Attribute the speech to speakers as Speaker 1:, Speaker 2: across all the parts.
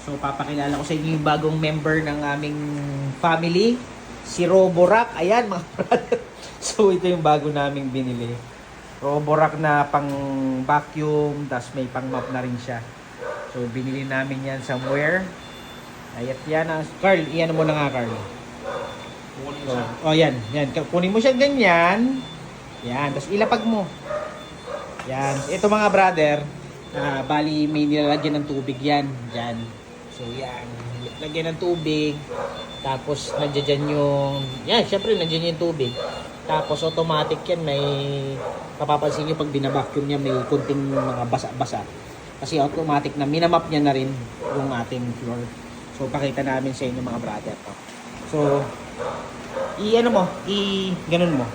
Speaker 1: So papakilala ko sa inyo yung bagong member ng aming family, si Roborack. Ayan mga brother. So ito yung bago naming binili. Roborack na pang vacuum, tas may pang mop na rin siya. So binili namin yan somewhere. Ayat yan. Carl, iyan mo na nga Carl. So, yan. Kunin mo siya ganyan. Yan, tapos ilapag mo. Yan. Ito mga brother, bali may nilalagyan ng tubig yan. Diyan. So yan, lagyan ng tubig. Tapos nandiyan yung, yan, syempre nandiyan yung tubig. Tapos automatic yan, may papapansin nyo pag binabacuum niya may kunting mga basa-basa. Kasi automatic na minamap niya na rin yung ating floor. So pakita namin sa inyo mga brother. So, ganun mo.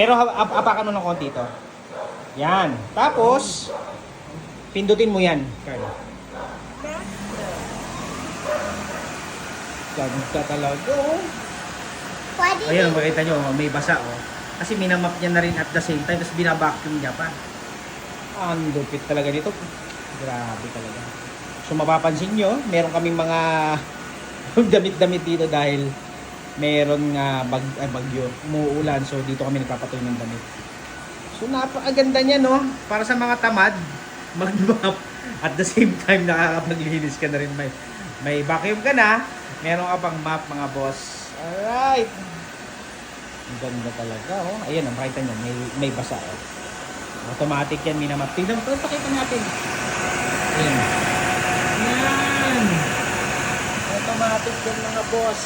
Speaker 1: Pero apakan mo ng konti ito. Yan. Tapos, pindutin mo yan, Carla. Ganda talaga, oh. Ayan, makita nyo, may basa, oh. Kasi minamap niya na rin at the same time, tapos binabacuum niya pa. Ang lupit talaga nito. Grabe talaga. So, mapapansin nyo, meron kaming mga damit-damit dito dahil meron nga bagyo, umuulan. So, dito kami nagpapatuloy ng damit. So, napakaganda niya, no? Para sa mga tamad, mag-map. At the same time, nakakapaglinis ka na rin. May vacuum ka na. Meron ka pang map, mga boss. Alright. Ang ganda talaga, oh. Ayan, makita nyo, may basa, oh. Automatic yan, minamap. Tingnan, pakita natin. Ayan. Yan. Automatic yan, mga boss.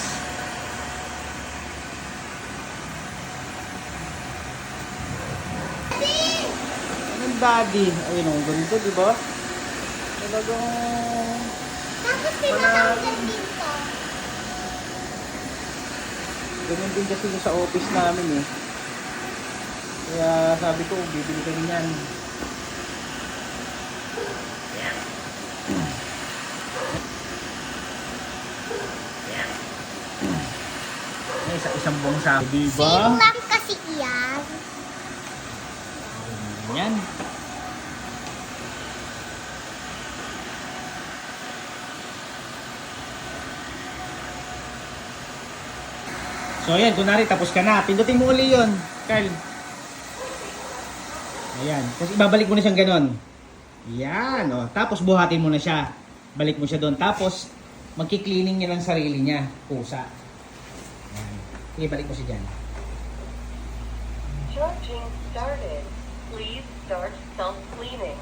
Speaker 1: Anong daddy? Ayun, ang ganito, di ba? Talagang...
Speaker 2: Tapos pinatanggal dito.
Speaker 1: Ganun din kasi sa office namin eh. Kaya sabi ko, bibili kami yan. Isang buong sabi, diba?
Speaker 2: Same lang kasi yan.
Speaker 1: Yan. So ayan, kunwari tapos ka na. Pindutin mo uli yun, Carl. Ayan. Tapos ibabalik mo na siyang ganon. Yan. O. Tapos buhatin mo na siya. Balik mo siya doon. Tapos magki-cleaning niya ng sarili niya. Pusa. Ayan. Sige, balik mo siya dyan.
Speaker 3: Charging started. Please start self-cleaning.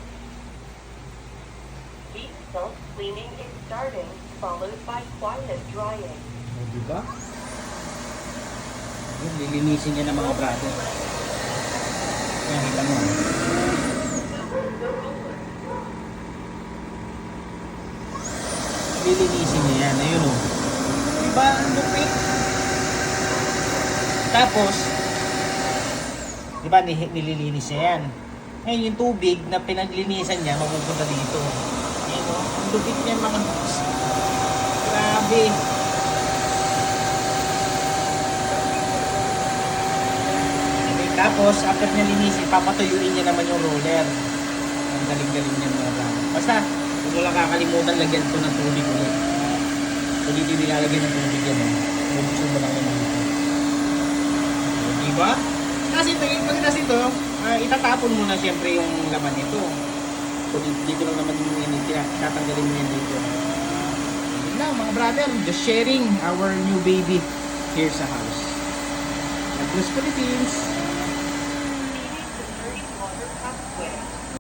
Speaker 3: Deep self-cleaning is starting, followed by quiet drying.
Speaker 1: O, diba? Yun, lilinisin niya ng mga brother. Yan, kita mo. Lilinisin niya yan. Ayun o. Diba? Ang lupit. Tapos, diba nililinis niya yan. Ngayon yung tubig na pinaglinisan niya, mapupunta dito. Ayun o. Ang lupit niya mga... Grabe. Tapos, after niya linisin, papatuyuin niya naman yung roller. Ang galing-galing niya mga brother. Basta, kung wala kakalimutan, lagyan ito ng tubig ulit. So, dito nilalagyan ng tubig yan. Bubuksan mo lang naman ito. So, diba? Kasi pagkitas ito, itatapon mo na siyempre yung laman nito. So, dito lang naman yung tatanggalin mo yan dito. Yun lang mga brother, just sharing our new baby here sa house. God bless Philippines!